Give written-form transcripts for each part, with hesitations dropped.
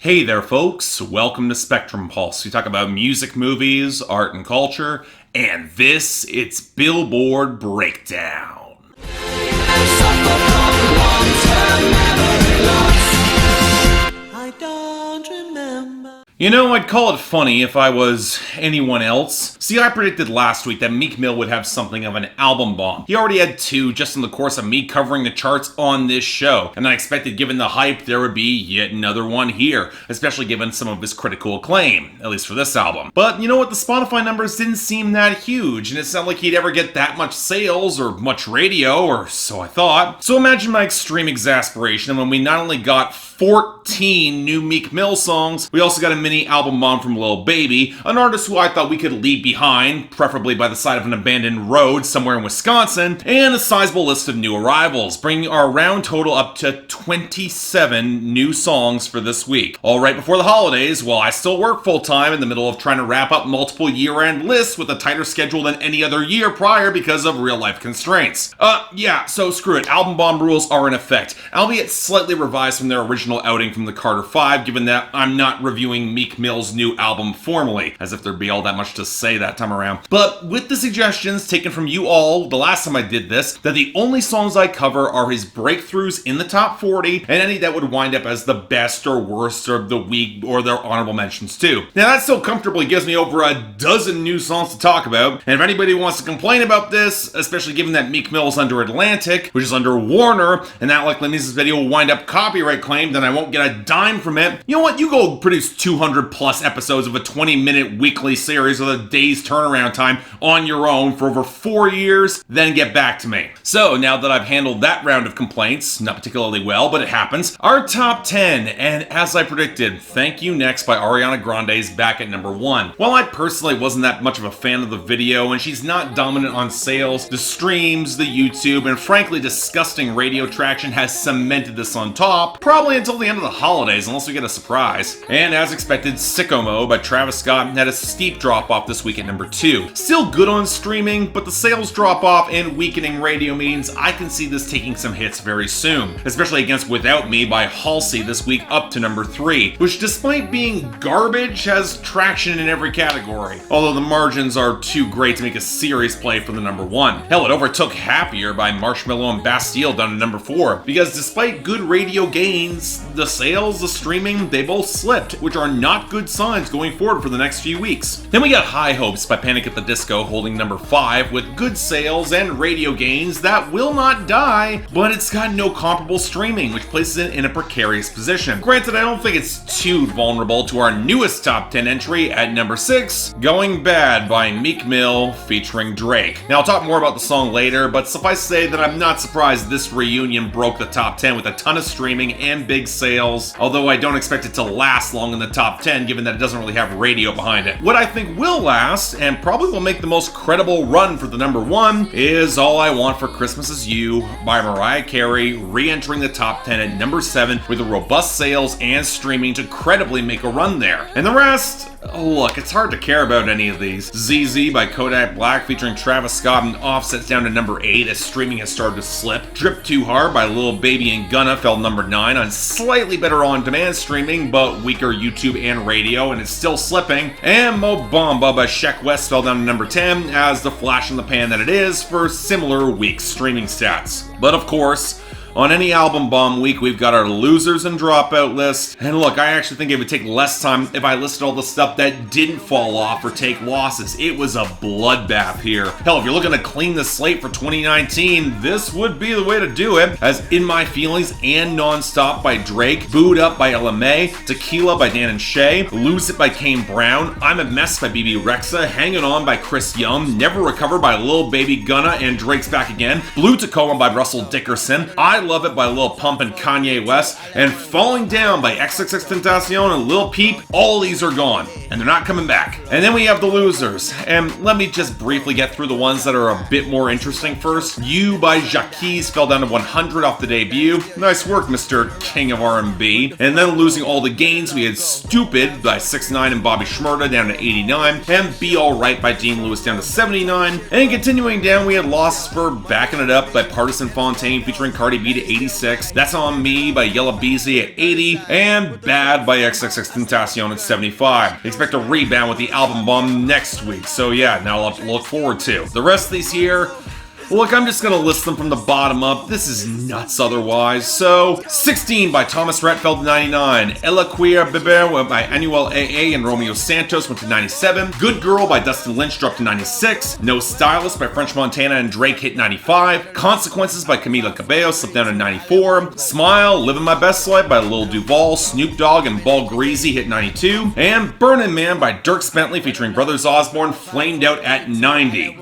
Hey there, folks. Welcome to Spectrum Pulse. We talk about music, movies, art, and culture, and it's Billboard Breakdown. I don't remember. You know, I'd call it funny if I was anyone else. See, I predicted last week that Meek Mill would have something of an album bomb. He already had two just in the course of me covering the charts on this show, and I expected, given the hype, there would be yet another one here, especially given some of his critical acclaim, at least for this album. But you know what, the Spotify numbers didn't seem that huge, and it's not like he'd ever get that much sales or much radio, or so I thought. So imagine my extreme exasperation when we not only got 14 new Meek Mill songs, we also got a mini album bomb from Lil Baby, an artist who I thought we could leave behind, preferably by the side of an abandoned road somewhere in Wisconsin, and a sizable list of new arrivals, bringing our round total up to 27 new songs for this week. All right before the holidays, while I still work full-time in the middle of trying to wrap up multiple year-end lists with a tighter schedule than any other year prior because of real-life constraints. Yeah, so screw it. Album bomb rules are in effect, albeit slightly revised from their original outing from the Carter 5, given that I'm not reviewing Meek Mill's new album formally, as if there'd be all that much to say that time around. But with the suggestions taken from you all the last time I did this, that the only songs I cover are his breakthroughs in the top 40, and any that would wind up as the best or worst of the week, or their honorable mentions too. Now that still comfortably gives me over a dozen new songs to talk about, and if anybody wants to complain about this, especially given that Meek Mill's under Atlantic, which is under Warner, and that likely means this video will wind up copyright claimed, then I won't get a dime from it. You know what, you go produce 200 plus episodes of a 20-minute weekly series with a day's turnaround time on your own for over 4 years, then get back to me. So now that I've handled that round of complaints, not particularly well, but it happens, our top 10, and as I predicted, Thank You Next by Ariana Grande is back at number 1. While I personally wasn't that much of a fan of the video, and she's not dominant on sales, the streams, the YouTube, and frankly disgusting radio traction has cemented this on top, probably until the end of the holidays, unless we get a surprise. And as expected, Sicko Mode by Travis Scott had a steep drop-off this week at number 2. Still good on streaming, but the sales drop-off and weakening radio means I can see this taking some hits very soon, especially against Without Me by Halsey this week up to number 3, which despite being garbage has traction in every category, although the margins are too great to make a serious play for the number 1. Hell, it overtook Happier by Marshmello and Bastille down to number 4, because despite good radio gains, the sales, the streaming, they both slipped, which are not good signs going forward for the next few weeks. Then we got High Hopes by Panic at the Disco holding number 5 with good sales and radio gains that will not die, but it's got no comparable streaming, which places it in a precarious position. Granted, I don't think it's too vulnerable to our newest top 10 entry at number 6, Going Bad by Meek Mill featuring Drake. Now I'll talk more about the song later, but suffice to say that I'm not surprised this reunion broke the top 10 with a ton of streaming and big sales, although I don't expect it to last long in the top 10 given that it doesn't really have radio behind it. What I think will last, and probably will make the most credible run for the number 1, is All I Want for Christmas Is You by Mariah Carey, re-entering the top 10 at number 7 with a robust sales and streaming to credibly make a run there. And the rest, look, it's hard to care about any of these. ZZ by Kodak Black featuring Travis Scott and Offset's down to number 8 as streaming has started to slip. Drip Too Hard by Lil Baby and Gunna fell number 9 on slightly better on-demand streaming, but weaker YouTube and radio, and it's still slipping. And Mo Bamba by Sheck West fell down to number 10 as the flash in the pan that it is for similar weak streaming stats. But of course, on any album bomb week, we've got our losers and dropout list. And look, I actually think it would take less time if I listed all the stuff that didn't fall off or take losses. It was a bloodbath here. Hell, if you're looking to clean the slate for 2019, this would be the way to do it. As In My Feelings and Nonstop by Drake, Booed Up by LMA, Tequila by Dan and Shay, Lose It by Kane Brown, I'm a Mess by BB Rexa, Hanging On by Chris Young, Never Recover by Lil Baby, Gunna, and Drake's Back Again, Blue Tacoma by Russell Dickerson, I Love It by Lil Pump and Kanye West, and Falling Down by XXXTentacion and Lil Peep. All these are gone, and they're not coming back. And then we have the losers, and let me just briefly get through the ones that are a bit more interesting first. You by Jacquees fell down to 100 off the debut. Nice work, Mr. King of R&B. And then losing all the gains, we had Stupid by 6ix9ine and Bobby Shmurda down to 89, and Be Alright by Dean Lewis down to 79. And continuing down, we had losses for Backing It Up by Partisan Fontaine featuring Cardi B Beat at 86, That's On Me by Yella Beezy at 80, and Bad by XXXTentacion at 75. Expect a rebound with the album bomb next week, so yeah, now I'll have to look forward to. The rest of these here, look, I'm just gonna list them from the bottom up. This is nuts otherwise. So, 16 by Thomas Retfeld, 99. Ella Queer Bebe by Anuel AA and Romeo Santos went to 97. Good Girl by Dustin Lynch dropped to 96. No Stylist by French Montana and Drake hit 95. Consequences by Camila Cabello slipped down to 94. Smile, Living My Best Life by Lil Duval, Snoop Dogg, and Ball Greasy hit 92. And Burnin' Man by Dierks Bentley featuring Brothers Osborne flamed out at 90.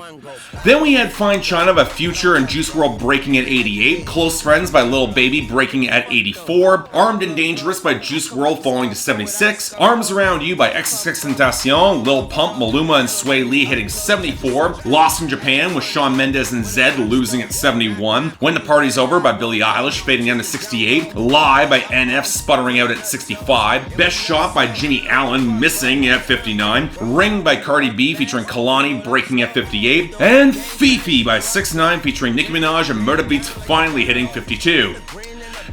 Then we had Fine China by Future and Juice WRLD breaking at 88. Close Friends by Lil Baby breaking at 84. Armed and Dangerous by Juice WRLD falling to 76. Arms Around You by XXXTentacion, Lil Pump, Maluma, and Sway Lee hitting 74. Lost in Japan with Shawn Mendes and Zedd losing at 71. When the Party's Over by Billie Eilish fading down to 68. Lie by NF sputtering out at 65. Best Shot by Jimmy Allen missing at 59. Ring by Cardi B featuring Kalani breaking at 58. And Fifi by 6ix9ine featuring Nicki Minaj and Murda Beats finally hitting 52.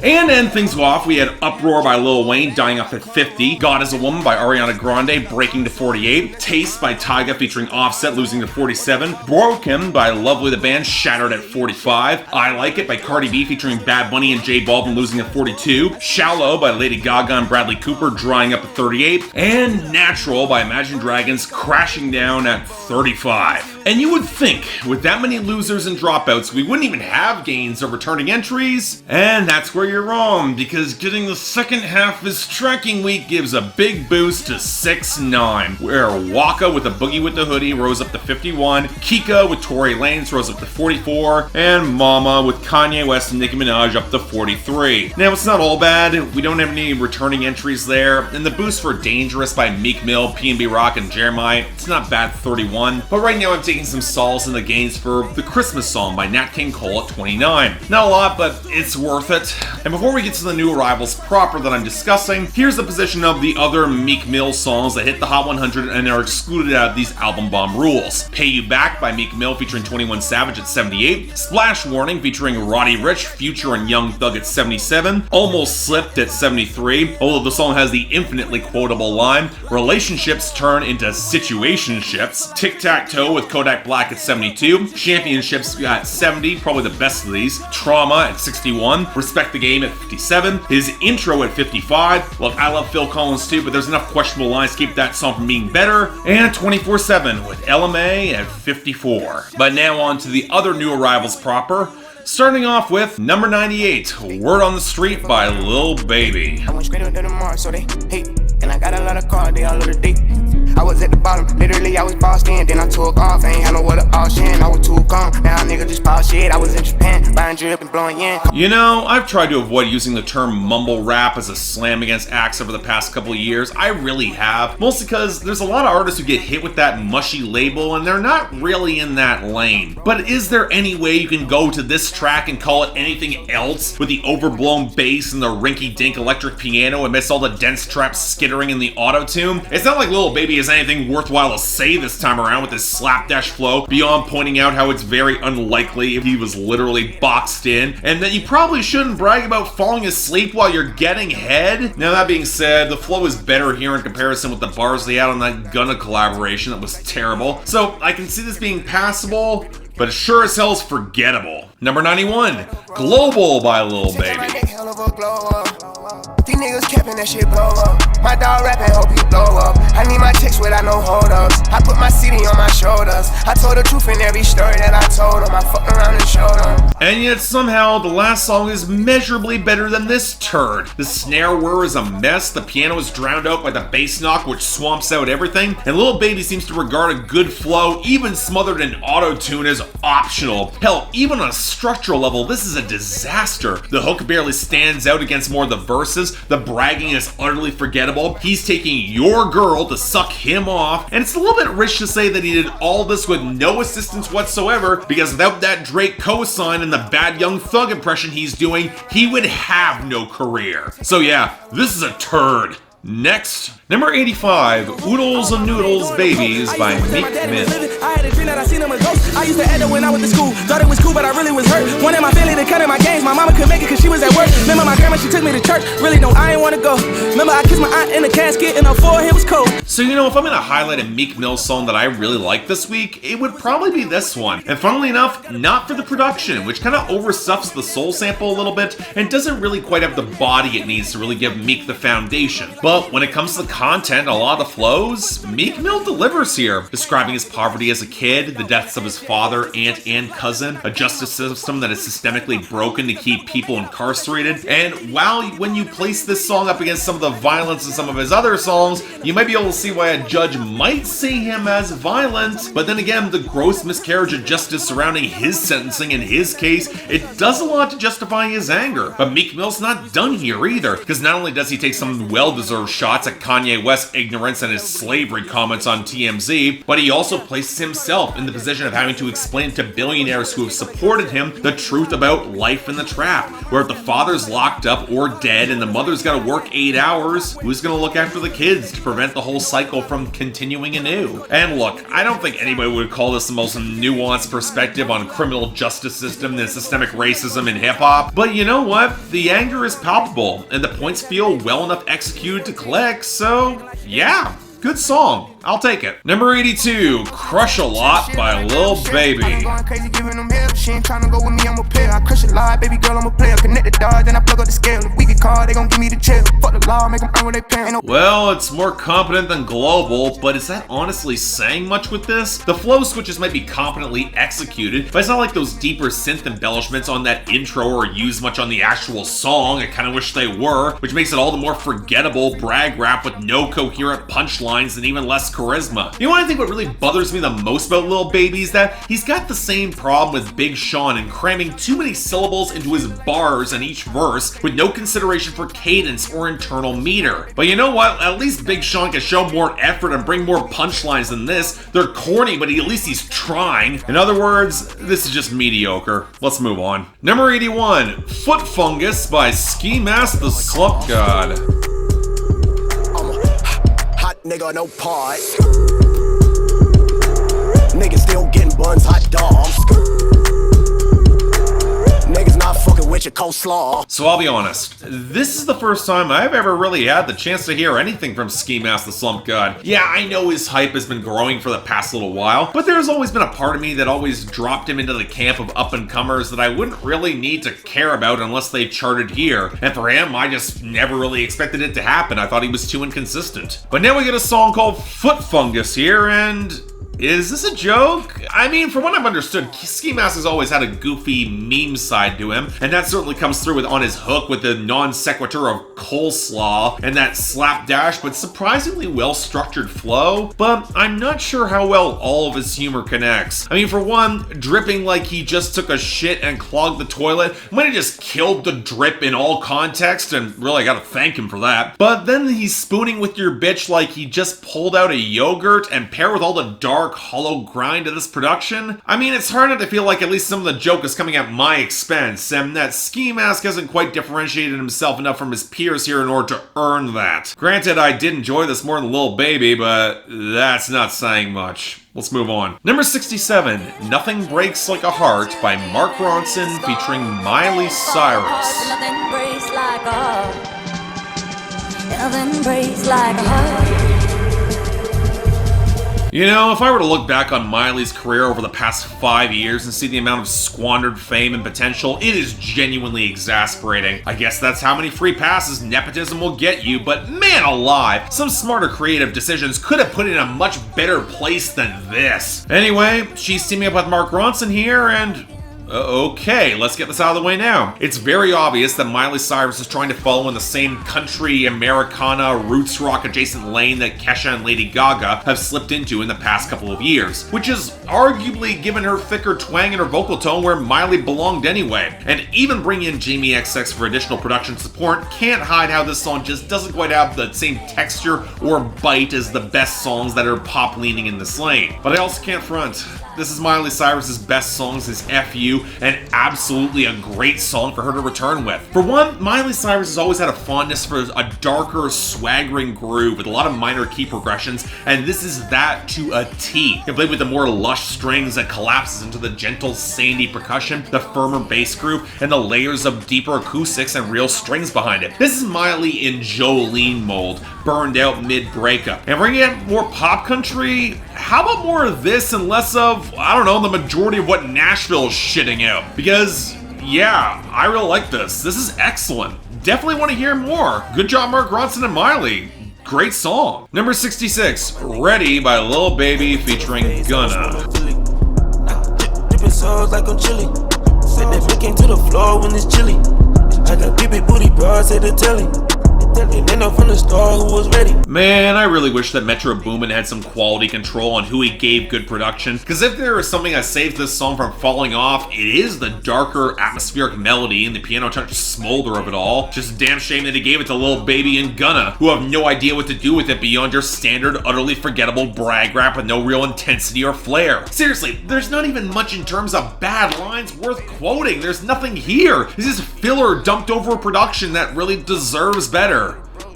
And to end things off, we had Uproar by Lil Wayne dying off at 50, God Is a Woman by Ariana Grande breaking to 48, Taste by Tyga featuring Offset losing to 47, Broken by Lovely the Band shattered at 45, I Like It by Cardi B featuring Bad Bunny and J Balvin losing at 42, Shallow by Lady Gaga and Bradley Cooper drying up at 38, and Natural by Imagine Dragons crashing down at 35. And you would think, with that many losers and dropouts, we wouldn't even have gains of returning entries, and that's where you're wrong, because getting the second half of his tracking week gives a big boost to 6ix9ine, where Waka with a Boogie with the Hoodie rose up to 51, Kika with Tory Lanez rose up to 44, and Mama with Kanye West and Nicki Minaj up to 43. Now, it's not all bad, we don't have any returning entries there, and the boost for Dangerous by Meek Mill, PNB Rock, and Jeremiah, it's not bad, 31, but right now I'm taking some solace in the gains for The Christmas Song by Nat King Cole at 29. Not a lot, but it's worth it. And before we get to the new arrivals proper that I'm discussing, here's the position of the other Meek Mill songs that hit the Hot 100 and are excluded out of these album bomb rules. Pay You Back by Meek Mill featuring 21 Savage at 78, Splash Warning featuring Roddy, Ricch, Future, and Young Thug at 77, Almost Slipped at 73, although the song has the infinitely quotable line, Relationships Turn into Situationships, Tic Tac Toe with Kodak Black at 72, Championships at 70, probably the best of these, Trauma at 61, Respect the Game at 57, his intro at 55, look, I love Phil Collins too, but there's enough questionable lines to keep that song from being better, and 24/7 with LMA at 54. But now on to the other new arrivals proper, starting off with number 98, Word on the Street by Lil Baby. I went straight up to the mark, so they hate, and I got a lot of cars, they all over the deep. I was at the bottom, literally I was bossed in, then I took off, I ain't had no water option, I was too calm, now nigga just pop shit, I was in Japan, buying drip and blowing in. You know, I've tried to avoid using the term mumble rap as a slam against acts over the past couple of years, I really have, mostly because there's a lot of artists who get hit with that mushy label and they're not really in that lane. But is there any way you can go to this track and call it anything else with the overblown bass and the rinky-dink electric piano amidst all the dense trap skittering in the auto-tune? It's not like Lil Baby is anything worthwhile to say this time around with his slapdash flow, beyond pointing out how it's very unlikely he was literally boxed in, and that you probably shouldn't brag about falling asleep while you're getting head. Now that being said, the flow is better here in comparison with the bars they had on that Gunna collaboration that was terrible, so I can see this being passable, but it sure as hell is forgettable. Number 91, Global by Lil Baby. These niggas capping that shit blow up. My dog rapping, hope he blow up. I need my chicks without no hold ups. I put my city on my shoulders. I told the truth in every story that I told them. I fucked around and showed them. And yet somehow the last song is measurably better than this turd. The snare whir is a mess, the piano is drowned out by the bass knock which swamps out everything, and Lil Baby seems to regard a good flow, even smothered in auto-tune, as optional. Hell, even on a structural level, this is a disaster. The hook barely stands out against more of the verses, the bragging is utterly forgettable, he's taking your girl to suck him off, and it's a little bit rich to say that he did all this with no assistance whatsoever, because without that Drake cosign and the bad Young Thug impression he's doing, he would have no career. So yeah, this is a turd. Next, number 85, Oodles and Noodles Babies by Meek Mill. I had a dream that I seen him a ghost. I used to act up when I went to school. Thought it was cool, but I really was hurt. Wanted my family to cut in my games. My mama couldn't make it cause she was at work. Remember my grandma, she took me to church. Really, no, I ain't wanna go. Remember I kissed my aunt in the casket and her forehead was cold. So you know, if I'm gonna highlight a Meek Mill song that I really like this week, it would probably be this one. And funnily enough, not for the production, which kind of overstuffs the soul sample a little bit and doesn't really quite have the body it needs to really give Meek the foundation. But when it comes to the content, a lot of the flows, Meek Mill delivers here, describing his poverty as a kid, the deaths of his father, aunt, and cousin, a justice system that is systemically broken to keep people incarcerated, and when you place this song up against some of the violence in some of his other songs, you might be able to see why a judge might see him as violent, but then again, the gross miscarriage of justice surrounding his sentencing in his case, it does a lot to justify his anger. But Meek Mill's not done here either, because not only does he take some well-deserved shots at Kanye West's ignorance and his slavery comments on TMZ, but he also places himself in the position of having to explain to billionaires who have supported him the truth about life in the trap, where if the father's locked up or dead and the mother's gotta work 8 hours, who's gonna look after the kids to prevent the whole cycle from continuing anew? And look, I don't think anybody would call this the most nuanced perspective on criminal justice system and systemic racism in hip-hop, but you know what? The anger is palpable, and the points feel well enough executed to click, so yeah. Good song. I'll take it. Number 82, Crush a Lot by Lil Baby. She ain't tryna go with me, I'm a player. I crush a lot, baby girl, I'm a player. Connect the dots, then I plug up the scale. If we get caught, they gon' give me the jail. Fuck the law, make them earn what they pay. Well, it's more competent than global, but is that honestly saying much with this? The flow switches might be competently executed, but it's not like those deeper synth embellishments on that intro or used much on the actual song. I kinda wish they were, which makes it all the more forgettable brag rap with no coherent punchlines and even less charisma. You know what I think what really bothers me the most about Lil Baby is that he's got the same problem with Big Sean and cramming too many syllables into his bars in each verse with no consideration for cadence or internal meter. But you know what? At least Big Sean can show more effort and bring more punchlines than this. They're corny, but at least he's trying. In other words, this is just mediocre. Let's move on. Number 81, Foot Fungus by Ski Mask the Slump God. Nigga, no parts. Niggas still getting buns, hot dogs. Niggas not fucking with your coleslaw. So I'll be honest, this is the first time I've ever really had the chance to hear anything from Ski Mask the Slump God. Yeah, I know his hype has been growing for the past little while, but there's always been a part of me that always dropped him into the camp of up-and-comers that I wouldn't really need to care about unless they charted here. And for him, I just never really expected it to happen. I thought he was too inconsistent. But now we get a song called Foot Fungus here, and is this a joke? I mean, from what I've understood, Ski Mask has always had a goofy meme side to him, and that certainly comes through on his hook with the non sequitur of coleslaw and that slapdash but surprisingly well-structured flow, but I'm not sure how well all of his humor connects. I mean, for one, dripping like he just took a shit and clogged the toilet might have just killed the drip in all context, and really I gotta thank him for that. But then he's spooning with your bitch like he just pulled out a yogurt, and paired with all the dark hollow grind of this production, I mean, it's hard not to feel like at least some of the joke is coming at my expense, and that Ski Mask hasn't quite differentiated himself enough from his peers here in order to earn that. Granted, I did enjoy this more than Lil Baby, but that's not saying much. Let's move on. Number 67, Nothing Breaks Like a Heart by Mark Ronson featuring Miley Cyrus. Nothing breaks like a heart. Nothing breaks like a heart. You know, if I were to look back on Miley's career over the past 5 years and see the amount of squandered fame and potential, it is genuinely exasperating. I guess that's how many free passes nepotism will get you, but man alive, some smarter creative decisions could have put it in a much better place than this. Anyway, she's teaming up with Mark Ronson here, and okay, let's get this out of the way now. It's very obvious that Miley Cyrus is trying to follow in the same country, Americana, roots rock adjacent lane that Kesha and Lady Gaga have slipped into in the past couple of years, which is arguably given her thicker twang in her vocal tone where Miley belonged anyway. And even bringing in Jamie XX for additional production support can't hide how this song just doesn't quite have the same texture or bite as the best songs that are pop leaning in this lane. But I also can't front. this is Miley Cyrus's best song since F.U. and absolutely a great song for her to return with. For one, Miley Cyrus has always had a fondness for a darker, swaggering groove with a lot of minor key progressions, and this is that to a T. Complete with the more lush strings that collapses into the gentle, sandy percussion, the firmer bass groove, and the layers of deeper acoustics and real strings behind it. This is Miley in Jolene mold, burned out mid-breakup. And bringing in more pop country, how about more of this and less of, I don't know, the majority of what Nashville is shitting out? Because, yeah, I really like this. This is excellent. Definitely want to hear more. Good job, Mark Ronson and Miley. Great song. Number 66, Ready by Lil Baby featuring Gunna. Dipping sauce like I'm chili. Set that flick into the floor when it's chilly. I got big booty bras at the telly. And then up from the store who was ready. Man, I really wish that Metro Boomin had some quality control on who he gave good production, because if there is something that saves this song from falling off, it is the darker, atmospheric melody and the piano touch smolder of it all. Just a damn shame that he gave it to Lil Baby and Gunna, who have no idea what to do with it beyond your standard, utterly forgettable brag rap with no real intensity or flair. Seriously, there's not even much in terms of bad lines worth quoting. There's nothing here. This is filler dumped over a production that really deserves better.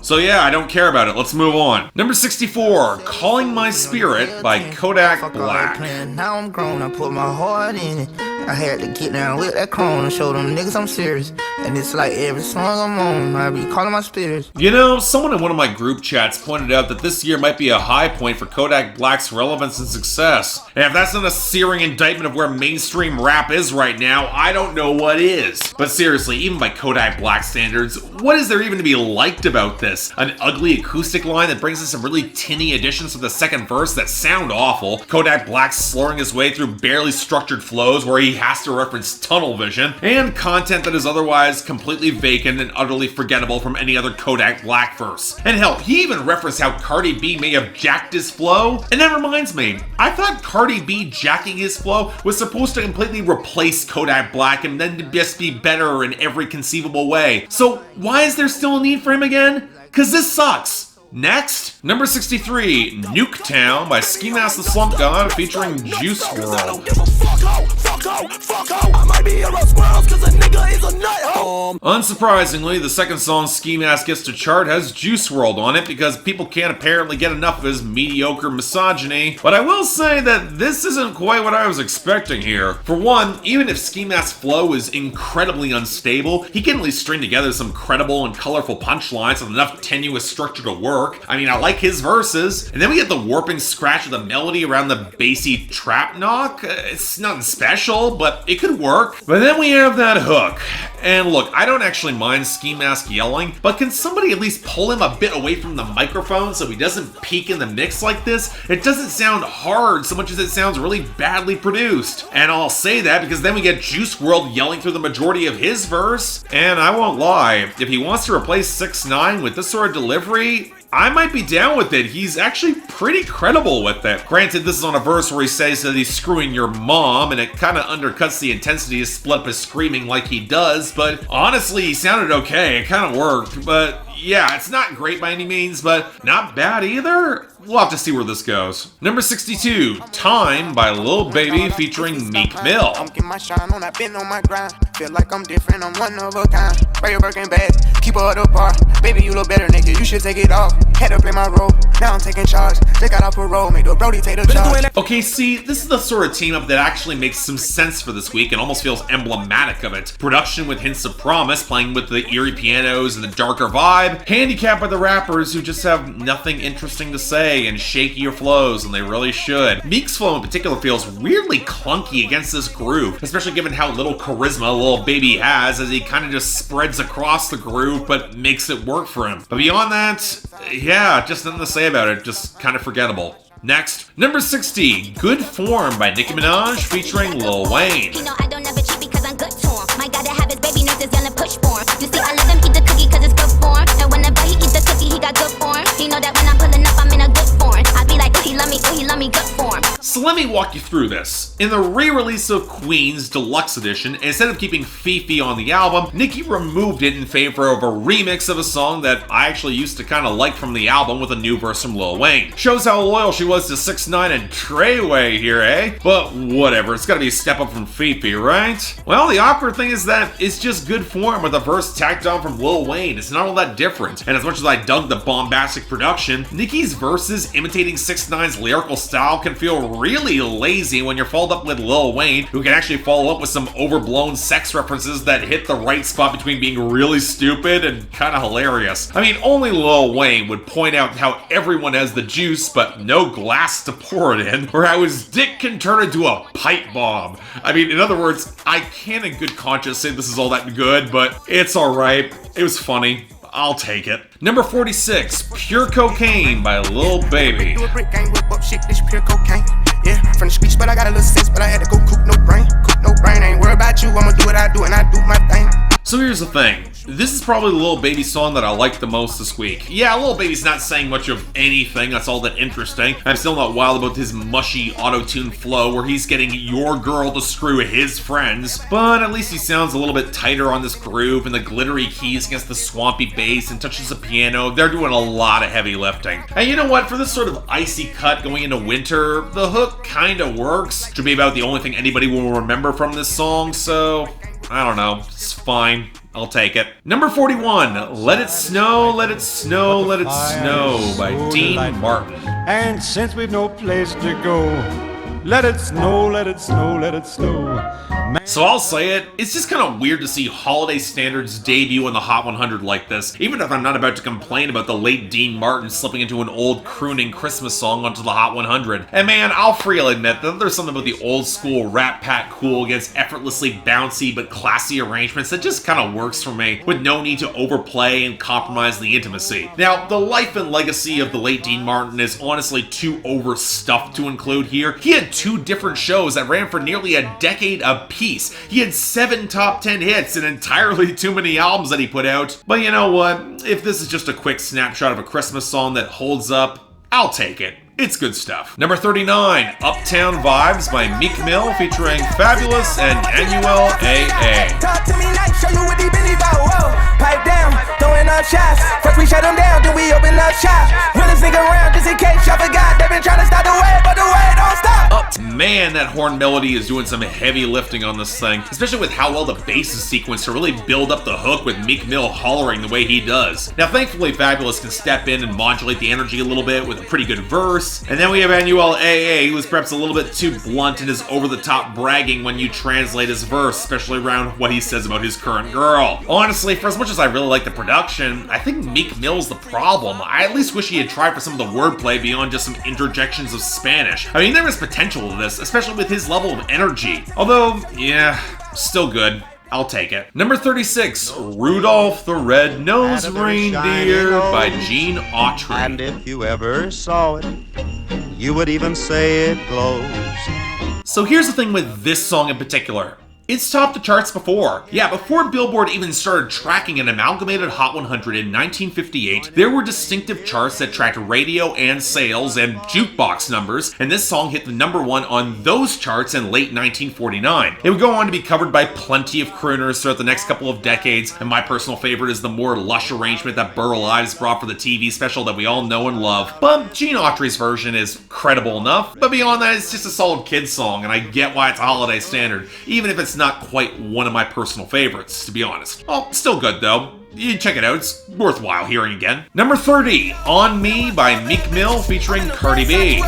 So yeah, I don't care about it. Let's move on. Number 64, Calling My Spirit by Kodak Black. Now I'm grown, I put my heart in it. I had to get down with that chrome and show them niggas I'm serious. And it's like every song I'm on, I be calling my spirits. You know, someone in one of my group chats pointed out that this year might be a high point for Kodak Black's relevance and success. And if that's not a searing indictment of where mainstream rap is right now, I don't know what is. But seriously, even by Kodak Black standards, what is there even to be liked about this? An ugly acoustic line that brings in some really tinny additions to the second verse that sound awful. Kodak Black slurring his way through barely structured flows where he has to reference tunnel vision, and content that is otherwise completely vacant and utterly forgettable from any other Kodak Black verse. And hell, he even referenced how Cardi B may have jacked his flow. And that reminds me, I thought Cardi B jacking his flow was supposed to completely replace Kodak Black and then to just be better in every conceivable way. So why is there still a need for him again? Cause this sucks. Next, number 63, Nuketown by Ski Mask the Slump God featuring Juice WRLD. Unsurprisingly, the second song Ski Mask gets to chart has Juice WRLD on it because people can't apparently get enough of his mediocre misogyny. But I will say that this isn't quite what I was expecting here. For one, even if Ski Mask's flow is incredibly unstable, he can at least string together some credible and colorful punchlines with enough tenuous structure to work. I mean, I like his verses. And then we get the warping scratch of the melody around the bassy trap knock. It's nothing special, but it could work. But then we have that hook. And look, I don't actually mind Ski Mask yelling, but can somebody at least pull him a bit away from the microphone so he doesn't peak in the mix like this? It doesn't sound hard so much as it sounds really badly produced. And I'll say that because then we get Juice WRLD yelling through the majority of his verse. And I won't lie, if he wants to replace 6ix9ine with this sort of delivery, I might be down with it. He's actually pretty credible with it. Granted, this is on a verse where he says that he's screwing your mom, and it kind of undercuts the intensity of split up his screaming like he does, but honestly, he sounded okay. It kind of worked, but yeah, it's not great by any means, but not bad either. We'll have to see where this goes. Number 62, Time by Lil Baby featuring Meek Mill. I'm getting my shine on, I've been on my grind. Feel like I'm different, I'm one of a kind. Wear your Birkin bag, keep her up the bar. Baby, you look better, nigga, you should take it off. Had to play my role, now I'm taking charge. Just got off parole, make the Brody take the charge. Okay, see, this is the sort of team up that actually makes some sense for this week and almost feels emblematic of it. Production with hints of promise, playing with the eerie pianos and the darker vibe. Handicapped by the rappers who just have nothing interesting to say and shakier flows than they really should. Meek's flow in particular feels weirdly clunky against this groove, especially given how little charisma Lil Baby has as he kind of just spreads across the groove but makes it work for him. But beyond that, yeah, just nothing to say about it, just kind of forgettable. Next, number 60, Good Form by Nicki Minaj featuring Lil Wayne. You know I don't ever cheat because I'm good to him. My gotta have his baby nurse is gonna push for him. You see, I let him eat the cookie cause it's good for him. And whenever he eat the cookie, he got good form. He know that when I'm pulling up, I'm in a good form. I be like, oh, he love me, good form. So let me walk you through this. In the re-release of Queen's Deluxe Edition, instead of keeping Fifi on the album, Nicki removed it in favor of a remix of a song that I actually used to kind of like from the album with a new verse from Lil Wayne. Shows how loyal she was to 6ix9ine and Treyway here, eh? But whatever, it's gotta be a step up from Fifi, right? Well, the awkward thing is that it's just good form with a verse tacked on from Lil Wayne. It's not all that different. And as much as I dug the bombastic production, Nicki's verses imitating 6ix9ine's lyrical style can feel really lazy when you're followed up with Lil Wayne, who can actually follow up with some overblown sex references that hit the right spot between being really stupid and kind of hilarious. I mean, only Lil Wayne would point out how everyone has the juice but no glass to pour it in, or how his dick can turn into a pipe bomb. I mean, in other words, I can't in good conscience say this is all that good, but it's alright. It was funny. I'll take it. Number 46, Pure Cocaine by Lil Baby. Do a brick gang, whip up shit, this pure cocaine. Yeah, from the streets, but I got a little sense, but I had to go cook no brain. Cook no brain, ain't worried about you, I'ma do what I do and I do my thing. So here's the thing. This is probably the Lil Baby song that I like the most this week. Yeah, Lil Baby's not saying much of anything that's all that interesting. I'm still not wild about his mushy auto-tune flow where he's getting your girl to screw his friends, but at least he sounds a little bit tighter on this groove and the glittery keys against the swampy bass and touches the piano. They're doing a lot of heavy lifting. And you know what? For this sort of icy cut going into winter, the hook kinda works. Should be about the only thing anybody will remember from this song, so I don't know. It's fine. I'll take it. Number 41, Let It Snow, Let It Snow, Let It Snow by Dean Martin. And since we've no place to go, let it snow, let it snow, let it snow. So I'll say it, it's just kind of weird to see holiday standards debut in the Hot 100 like this, even if I'm not about to complain about the late Dean Martin slipping into an old crooning Christmas song onto the Hot 100. And man, I'll freely admit that there's something about the old school Rat Pack cool against effortlessly bouncy but classy arrangements that just kind of works for me, with no need to overplay and compromise the intimacy. Now, the life and legacy of the late Dean Martin is honestly too overstuffed to include here. He had 2 different shows that ran for nearly a decade apiece. He had 7 top 10 hits and entirely too many albums that he put out. But you know what? If this is just a quick snapshot of a Christmas song that holds up, I'll take it. It's good stuff. Number 39, Uptown Vibes by Meek Mill featuring Fabulous and Annuel AA. Talk to me nice, show you what they been about. Whoa, pipe down, throwing up shots. First we shut them down, then we open up shop. Realest nigga around, just in case y'all forgot. They been trying to stop the wave, but the wave don't stop. Man, that horn melody is doing some heavy lifting on this thing, especially with how well the bass is sequenced to really build up the hook with Meek Mill hollering the way he does. Now, thankfully, Fabulous can step in and modulate the energy a little bit with a pretty good verse. And then we have Annuel AA, who is perhaps a little bit too blunt in his over-the-top bragging when you translate his verse, especially around what he says about his current girl. Honestly, for as much as I really like the production, I think Meek Mill's the problem. I at least wish he had tried for some of the wordplay beyond just some interjections of Spanish. I mean, there is potential to this, especially with his level of energy. Although, yeah, still good. I'll take it. Number 36, Rudolph the Red-Nosed Reindeer by Gene Autry. And if you ever saw it, you would even say it glows. So here's the thing with this song in particular. It's topped the charts before. Yeah, before Billboard even started tracking an amalgamated Hot 100 in 1958, there were distinctive charts that tracked radio and sales and jukebox numbers, and this song hit the number 1 on those charts in late 1949. It would go on to be covered by plenty of crooners throughout the next couple of decades, and my personal favorite is the more lush arrangement that Burl Ives brought for the TV special that we all know and love. But Gene Autry's version is credible enough, but beyond that, it's just a solid kid's song, and I get why it's a holiday standard, even if it's not quite one of my personal favorites, to be honest. Oh, still good though. You check it out, it's worthwhile hearing again. Number 30, On Me by Meek Mill featuring Cardi B.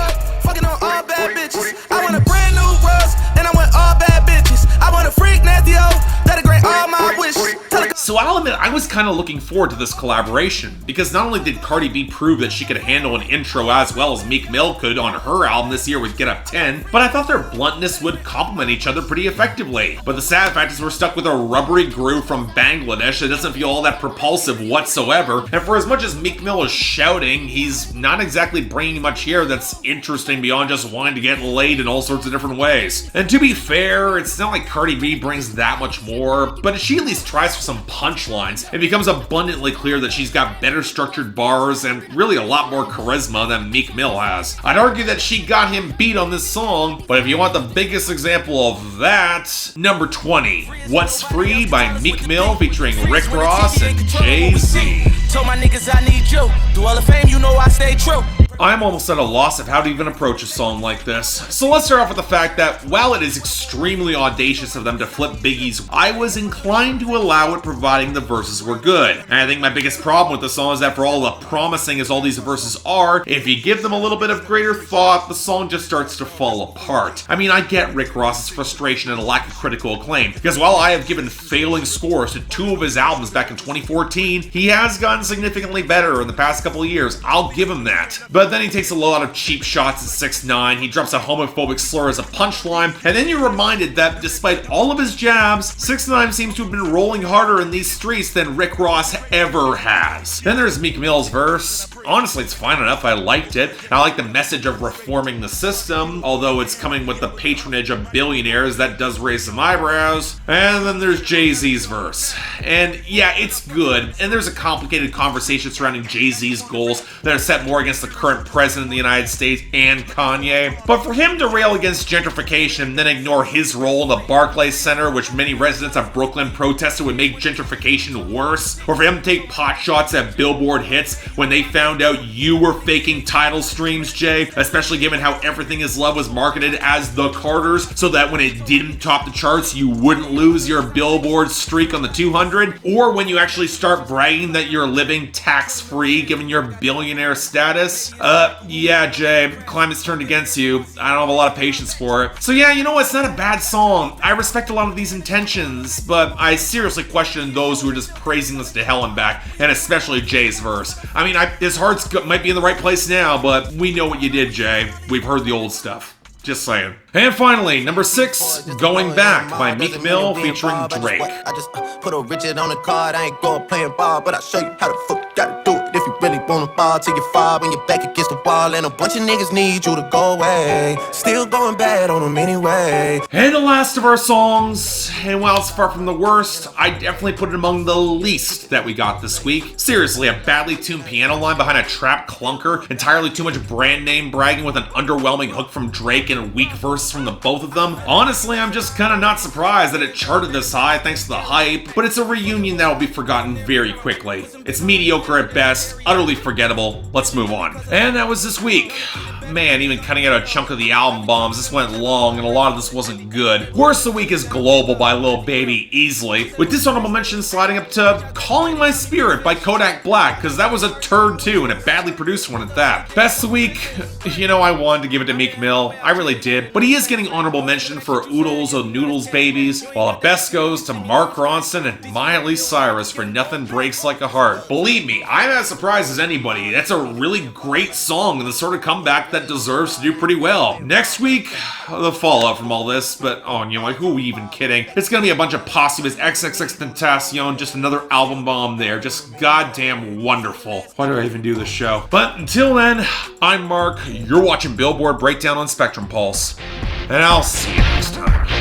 Fucking on all bad bitches. I want a brand new rose, and I want all bad bitches. I want a freak nasty that'll grant all my wishes. So I'll admit, I was kind of looking forward to this collaboration, because not only did Cardi B prove that she could handle an intro as well as Meek Mill could on her album this year with Get Up 10, but I thought their bluntness would complement each other pretty effectively. But the sad fact is we're stuck with a rubbery groove from Bangladesh that doesn't feel all that propulsive whatsoever, and for as much as Meek Mill is shouting, he's not exactly bringing much here that's interesting beyond just wanting to get laid in all sorts of different ways. And to be fair, it's not like Cardi B brings that much more, but she at least tries for some punchlines, it becomes abundantly clear that she's got better structured bars and really a lot more charisma than Meek Mill has. I'd argue that she got him beat on this song, but if you want the biggest example of that, number 20, What's Free by Meek Mill featuring Rick Ross and Jay-Z. Told my niggas I need you. Through all the fame, you know I stay true. I'm almost at a loss of how to even approach a song like this. So let's start off with the fact that while it is extremely audacious of them to flip Biggie's, I was inclined to allow it providing the verses were good. And I think my biggest problem with the song is that for all the promising as all these verses are, if you give them a little bit of greater thought, the song just starts to fall apart. I mean, I get Rick Ross's frustration and a lack of critical acclaim, because while I have given failing scores to 2 of his albums back in 2014, he has gotten significantly better in the past couple of years. I'll give him that. But then he takes a lot of cheap shots at 6ix9ine, he drops a homophobic slur as a punchline, and then you're reminded that despite all of his jabs, 6ix9ine seems to have been rolling harder in these streets than Rick Ross ever has. Then there's Meek Mill's verse. Honestly, it's fine enough, I liked it. I like the message of reforming the system, although it's coming with the patronage of billionaires, that does raise some eyebrows. And then there's Jay-Z's verse. And yeah, it's good, and there's a complicated conversation surrounding Jay-Z's goals that are set more against the current president of the United States and Kanye. But for him to rail against gentrification and then ignore his role in the Barclays Center, which many residents of Brooklyn protested would make gentrification worse, or for him to take pot shots at Billboard hits when they found out you were faking title streams, Jay, especially given how Everything Is Love was marketed as The Carters, so that when it didn't top the charts, you wouldn't lose your Billboard streak on the 200, or when you actually start bragging that you're living tax-free given your billionaire status. Yeah, Jay, climate's turned against you. I don't have a lot of patience for it. So yeah, you know what? It's not a bad song. I respect a lot of these intentions, but I seriously question those who are just praising this to hell and back, and especially Jay's verse. I mean, his heart's might be in the right place now, but we know what you did, Jay. We've heard the old stuff. Just saying. And finally, number 6, Going Back by Meek Mill featuring Drake. I just put a Richard on the card. I ain't going playing ball, but I'll show you how the fuck you gotta do it. If you really wanna ball till you fall when you're back against the wall, and a bunch of niggas need you to go away. Still going bad on them anyway. And the last of our songs, and while it's far from the worst, I definitely put it among the least that we got this week. Seriously, a badly tuned piano line behind a trap clunker, entirely too much brand name bragging with an underwhelming hook from Drake and a weak verse from the both of them. Honestly, I'm just kinda not surprised that it charted this high thanks to the hype, but it's a reunion that will be forgotten very quickly. It's mediocre at best, utterly forgettable. Let's move on. And that was this week. Man, even cutting out a chunk of the album bombs, this went long and a lot of this wasn't good. Worst of the week is Global by Lil Baby, easily, with dishonorable mention sliding up to Calling My Spirit by Kodak Black, because that was a turd too, and a badly produced one at that. Best of the week, you know, I wanted to give it to Meek Mill, I really did, but he is getting honorable mention for Oodles or Noodles Babies, while the best goes to Mark Ronson and Miley Cyrus for Nothing Breaks Like a Heart. Believe me, I'm as surprised as anybody. That's a really great song and the sort of comeback that deserves to do pretty well. Next week, the fallout from all this, but oh, you know, like, who are we even kidding? It's gonna be a bunch of posthumous XXXTentacion, just another album bomb there, just goddamn wonderful. Why do I even do this show? But until then, I'm Mark, you're watching Billboard Breakdown on Spectrum Pulse, and I'll see you next time.